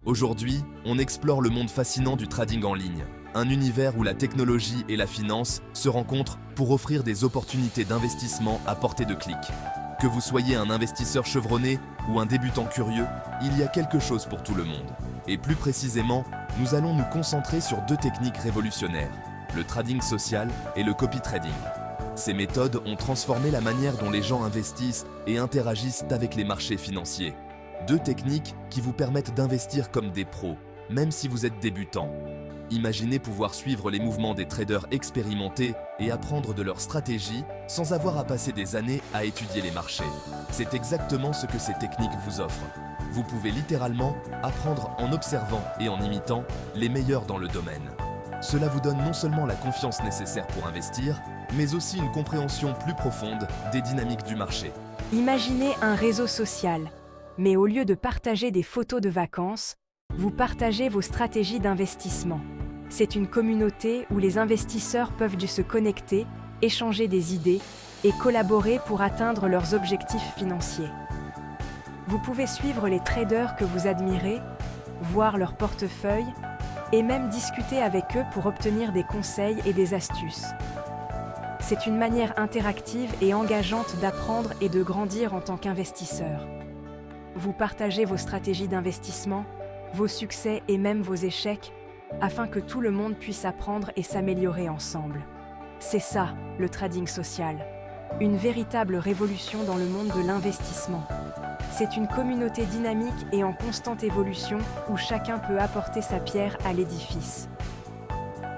Aujourd'hui, on explore le monde fascinant du trading en ligne, un univers où la technologie et la finance se rencontrent pour offrir des opportunités d'investissement à portée de clic. Que vous soyez un investisseur chevronné ou un débutant curieux, il y a quelque chose pour tout le monde. Et plus précisément, nous allons nous concentrer sur deux techniques révolutionnaires, le trading social et le copy trading. Ces méthodes ont transformé la manière dont les gens investissent et interagissent avec les marchés financiers. Deux techniques qui vous permettent d'investir comme des pros, même si vous êtes débutant. Imaginez pouvoir suivre les mouvements des traders expérimentés et apprendre de leur stratégie sans avoir à passer des années à étudier les marchés. C'est exactement ce que ces techniques vous offrent. Vous pouvez littéralement apprendre en observant et en imitant les meilleurs dans le domaine. Cela vous donne non seulement la confiance nécessaire pour investir, mais aussi une compréhension plus profonde des dynamiques du marché. Imaginez un réseau social, mais au lieu de partager des photos de vacances, vous partagez vos stratégies d'investissement. C'est une communauté où les investisseurs peuvent se connecter, échanger des idées et collaborer pour atteindre leurs objectifs financiers. Vous pouvez suivre les traders que vous admirez, voir leur portefeuille et même discuter avec eux pour obtenir des conseils et des astuces. C'est une manière interactive et engageante d'apprendre et de grandir en tant qu'investisseur. Vous partagez vos stratégies d'investissement, vos succès et même vos échecs, afin que tout le monde puisse apprendre et s'améliorer ensemble. C'est ça, le trading social. Une véritable révolution dans le monde de l'investissement. C'est une communauté dynamique et en constante évolution où chacun peut apporter sa pierre à l'édifice.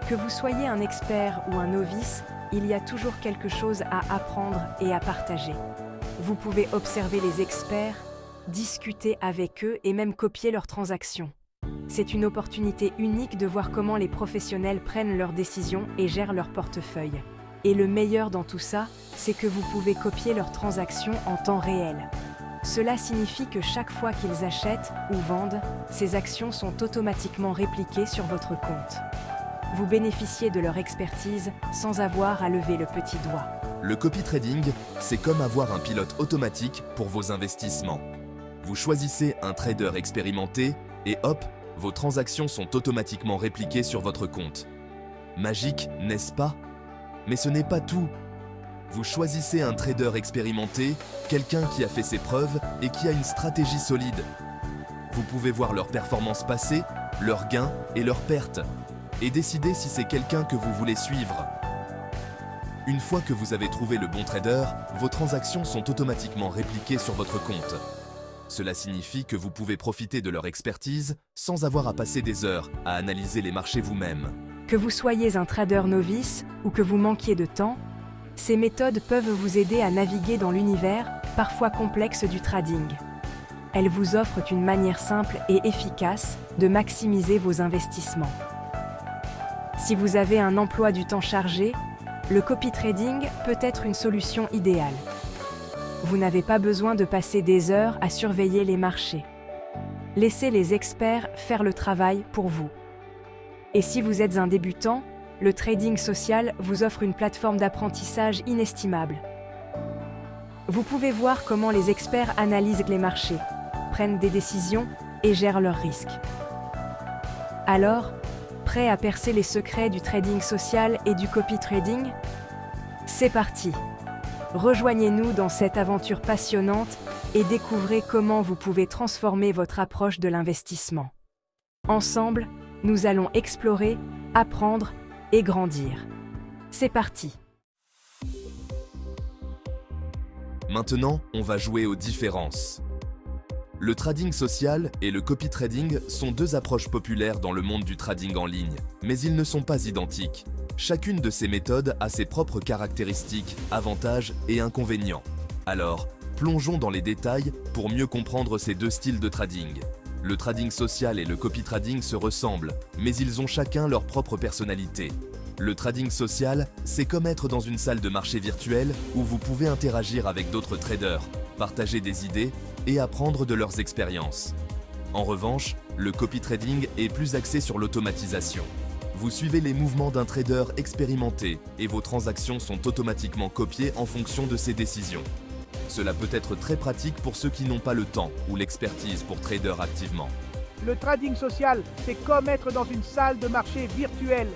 Que vous soyez un expert ou un novice, il y a toujours quelque chose à apprendre et à partager. Vous pouvez observer les experts, discuter avec eux et même copier leurs transactions. C'est une opportunité unique de voir comment les professionnels prennent leurs décisions et gèrent leur portefeuille. Et le meilleur dans tout ça, c'est que vous pouvez copier leurs transactions en temps réel. Cela signifie que chaque fois qu'ils achètent ou vendent, ces actions sont automatiquement répliquées sur votre compte. Vous bénéficiez de leur expertise sans avoir à lever le petit doigt. Le copy trading, c'est comme avoir un pilote automatique pour vos investissements. Vous choisissez un trader expérimenté et hop, vos transactions sont automatiquement répliquées sur votre compte. Magique, n'est-ce pas? Mais ce n'est pas tout. Vous choisissez un trader expérimenté, quelqu'un qui a fait ses preuves et qui a une stratégie solide. Vous pouvez voir leurs performances passées, leurs gains et leurs pertes, et décider si c'est quelqu'un que vous voulez suivre. Une fois que vous avez trouvé le bon trader, vos transactions sont automatiquement répliquées sur votre compte. Cela signifie que vous pouvez profiter de leur expertise sans avoir à passer des heures à analyser les marchés vous-même. Que vous soyez un trader novice ou que vous manquiez de temps, ces méthodes peuvent vous aider à naviguer dans l'univers, parfois complexe, du trading. Elles vous offrent une manière simple et efficace de maximiser vos investissements. Si vous avez un emploi du temps chargé, le copy trading peut être une solution idéale. Vous n'avez pas besoin de passer des heures à surveiller les marchés. Laissez les experts faire le travail pour vous. Et si vous êtes un débutant, le trading social vous offre une plateforme d'apprentissage inestimable. Vous pouvez voir comment les experts analysent les marchés, prennent des décisions et gèrent leurs risques. Alors, prêt à percer les secrets du trading social et du copy trading? C'est parti! Rejoignez-nous dans cette aventure passionnante et découvrez comment vous pouvez transformer votre approche de l'investissement. Ensemble, nous allons explorer, apprendre et grandir. C'est parti! Maintenant, on va jouer aux différences. Le trading social et le copy trading sont deux approches populaires dans le monde du trading en ligne, mais ils ne sont pas identiques. Chacune de ces méthodes a ses propres caractéristiques, avantages et inconvénients. Alors, plongeons dans les détails pour mieux comprendre ces deux styles de trading. Le trading social et le copy trading se ressemblent, mais ils ont chacun leur propre personnalité. Le trading social, c'est comme être dans une salle de marché virtuelle où vous pouvez interagir avec d'autres traders, partager des idées et apprendre de leurs expériences. En revanche, le copy trading est plus axé sur l'automatisation. Vous suivez les mouvements d'un trader expérimenté et vos transactions sont automatiquement copiées en fonction de ses décisions. Cela peut être très pratique pour ceux qui n'ont pas le temps ou l'expertise pour trader activement. Le trading social, c'est comme être dans une salle de marché virtuelle.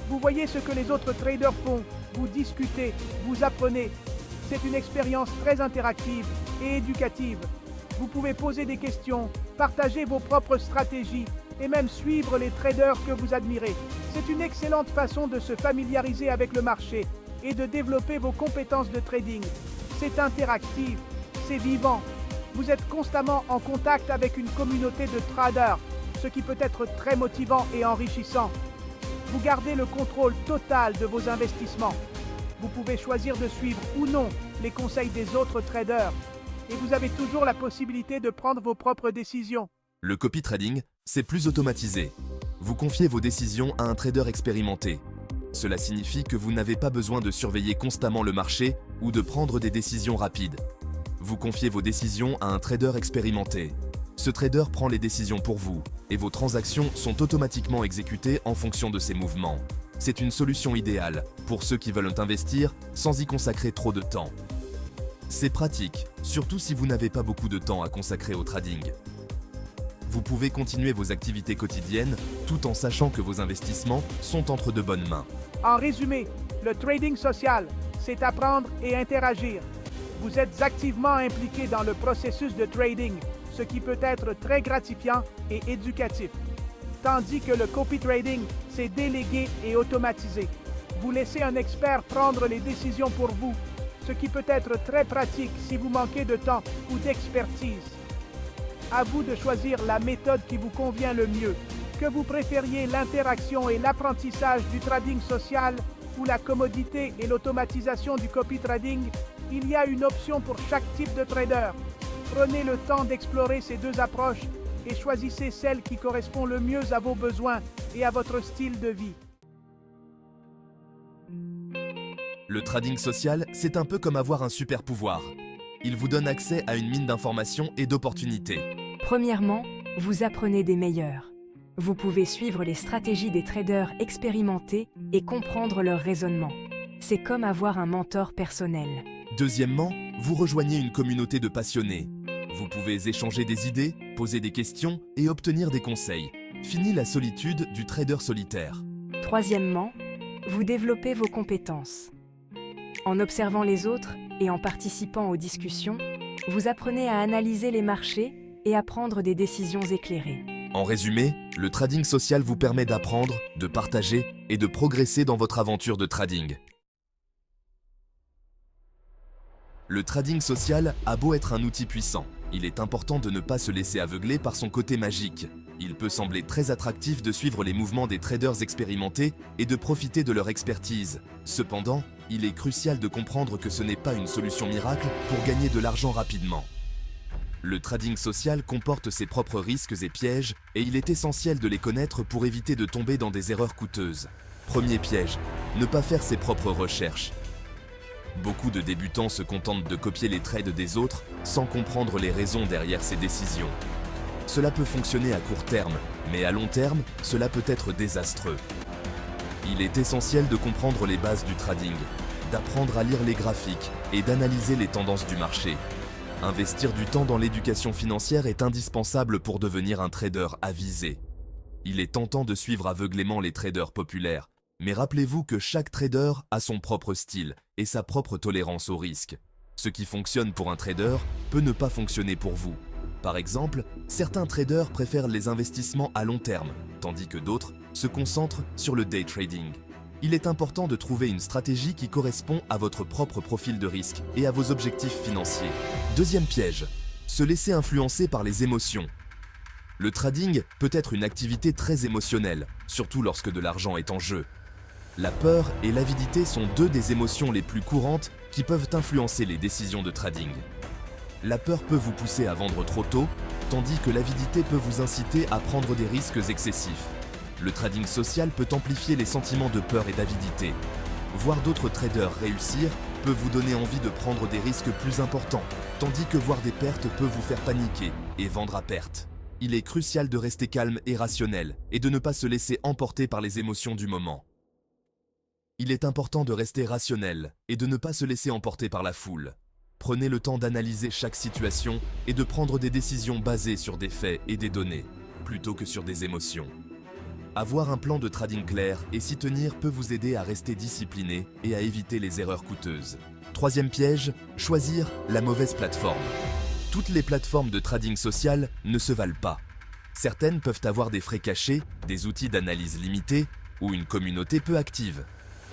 Vous voyez ce que les autres traders font, vous discutez, vous apprenez. C'est une expérience très interactive et éducative. Vous pouvez poser des questions, partager vos propres stratégies et même suivre les traders que vous admirez. C'est une excellente façon de se familiariser avec le marché et de développer vos compétences de trading. C'est interactif, c'est vivant. Vous êtes constamment en contact avec une communauté de traders, ce qui peut être très motivant et enrichissant. Vous gardez le contrôle total de vos investissements. Vous pouvez choisir de suivre ou non les conseils des autres traders. Et vous avez toujours la possibilité de prendre vos propres décisions. Le copy trading, c'est plus automatisé. Vous confiez vos décisions à un trader expérimenté. Cela signifie que vous n'avez pas besoin de surveiller constamment le marché ou de prendre des décisions rapides. Vous confiez vos décisions à un trader expérimenté. Ce trader prend les décisions pour vous et vos transactions sont automatiquement exécutées en fonction de ses mouvements. C'est une solution idéale pour ceux qui veulent investir sans y consacrer trop de temps. C'est pratique, surtout si vous n'avez pas beaucoup de temps à consacrer au trading. Vous pouvez continuer vos activités quotidiennes tout en sachant que vos investissements sont entre de bonnes mains. En résumé, le trading social, c'est apprendre et interagir. Vous êtes activement impliqué dans le processus de trading, ce qui peut être très gratifiant et éducatif. Tandis que le copy trading, c'est délégué et automatisé. Vous laissez un expert prendre les décisions pour vous, ce qui peut être très pratique si vous manquez de temps ou d'expertise. À vous de choisir la méthode qui vous convient le mieux. Que vous préfériez l'interaction et l'apprentissage du trading social ou la commodité et l'automatisation du copy trading, il y a une option pour chaque type de trader. Prenez le temps d'explorer ces deux approches et choisissez celle qui correspond le mieux à vos besoins et à votre style de vie. Le trading social, c'est un peu comme avoir un super pouvoir. Il vous donne accès à une mine d'informations et d'opportunités. Premièrement, vous apprenez des meilleurs. Vous pouvez suivre les stratégies des traders expérimentés et comprendre leur raisonnement. C'est comme avoir un mentor personnel. Deuxièmement, vous rejoignez une communauté de passionnés. Vous pouvez échanger des idées, poser des questions et obtenir des conseils. Fini la solitude du trader solitaire. Troisièmement, vous développez vos compétences. En observant les autres et en participant aux discussions, vous apprenez à analyser les marchés et à prendre des décisions éclairées. En résumé, le trading social vous permet d'apprendre, de partager et de progresser dans votre aventure de trading. Le trading social a beau être un outil puissant, il est important de ne pas se laisser aveugler par son côté magique. Il peut sembler très attractif de suivre les mouvements des traders expérimentés et de profiter de leur expertise. Cependant, il est crucial de comprendre que ce n'est pas une solution miracle pour gagner de l'argent rapidement. Le trading social comporte ses propres risques et pièges, et il est essentiel de les connaître pour éviter de tomber dans des erreurs coûteuses. Premier piège, ne pas faire ses propres recherches. Beaucoup de débutants se contentent de copier les trades des autres sans comprendre les raisons derrière ces décisions. Cela peut fonctionner à court terme, mais à long terme, cela peut être désastreux. Il est essentiel de comprendre les bases du trading, d'apprendre à lire les graphiques et d'analyser les tendances du marché. Investir du temps dans l'éducation financière est indispensable pour devenir un trader avisé. Il est tentant de suivre aveuglément les traders populaires, mais rappelez-vous que chaque trader a son propre style et sa propre tolérance au risque. Ce qui fonctionne pour un trader peut ne pas fonctionner pour vous. Par exemple, certains traders préfèrent les investissements à long terme, tandis que d'autres se concentrent sur le day trading. Il est important de trouver une stratégie qui correspond à votre propre profil de risque et à vos objectifs financiers. Deuxième piège, se laisser influencer par les émotions. Le trading peut être une activité très émotionnelle, surtout lorsque de l'argent est en jeu. La peur et l'avidité sont deux des émotions les plus courantes qui peuvent influencer les décisions de trading. La peur peut vous pousser à vendre trop tôt, tandis que l'avidité peut vous inciter à prendre des risques excessifs. Le trading social peut amplifier les sentiments de peur et d'avidité. Voir d'autres traders réussir peut vous donner envie de prendre des risques plus importants, tandis que voir des pertes peut vous faire paniquer et vendre à perte. Il est crucial de rester calme et rationnel et de ne pas se laisser emporter par les émotions du moment. Il est important de rester rationnel et de ne pas se laisser emporter par la foule. Prenez le temps d'analyser chaque situation et de prendre des décisions basées sur des faits et des données. plutôt que sur des émotions. Avoir un plan de trading clair et s'y tenir peut vous aider à rester discipliné et à éviter les erreurs coûteuses. Troisième piège, choisir la mauvaise plateforme. Toutes les plateformes de trading social ne se valent pas. Certaines peuvent avoir des frais cachés, des outils d'analyse limités ou une communauté peu active.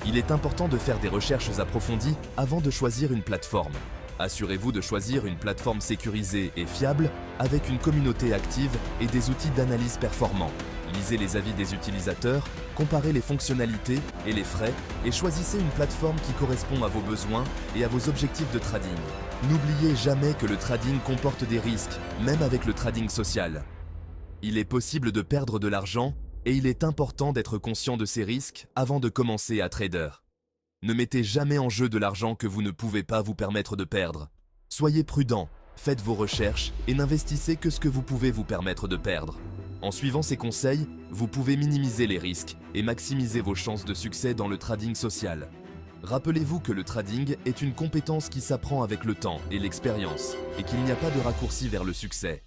Il est important de faire des recherches approfondies avant de choisir une plateforme. Assurez-vous de choisir une plateforme sécurisée et fiable avec une communauté active et des outils d'analyse performants. Lisez les avis des utilisateurs, comparez les fonctionnalités et les frais et choisissez une plateforme qui correspond à vos besoins et à vos objectifs de trading. N'oubliez jamais que le trading comporte des risques, même avec le trading social. Il est possible de perdre de l'argent et il est important d'être conscient de ces risques avant de commencer à trader. Ne mettez jamais en jeu de l'argent que vous ne pouvez pas vous permettre de perdre. Soyez prudent, faites vos recherches et n'investissez que ce que vous pouvez vous permettre de perdre. En suivant ces conseils, vous pouvez minimiser les risques et maximiser vos chances de succès dans le trading social. Rappelez-vous que le trading est une compétence qui s'apprend avec le temps et l'expérience et qu'il n'y a pas de raccourci vers le succès.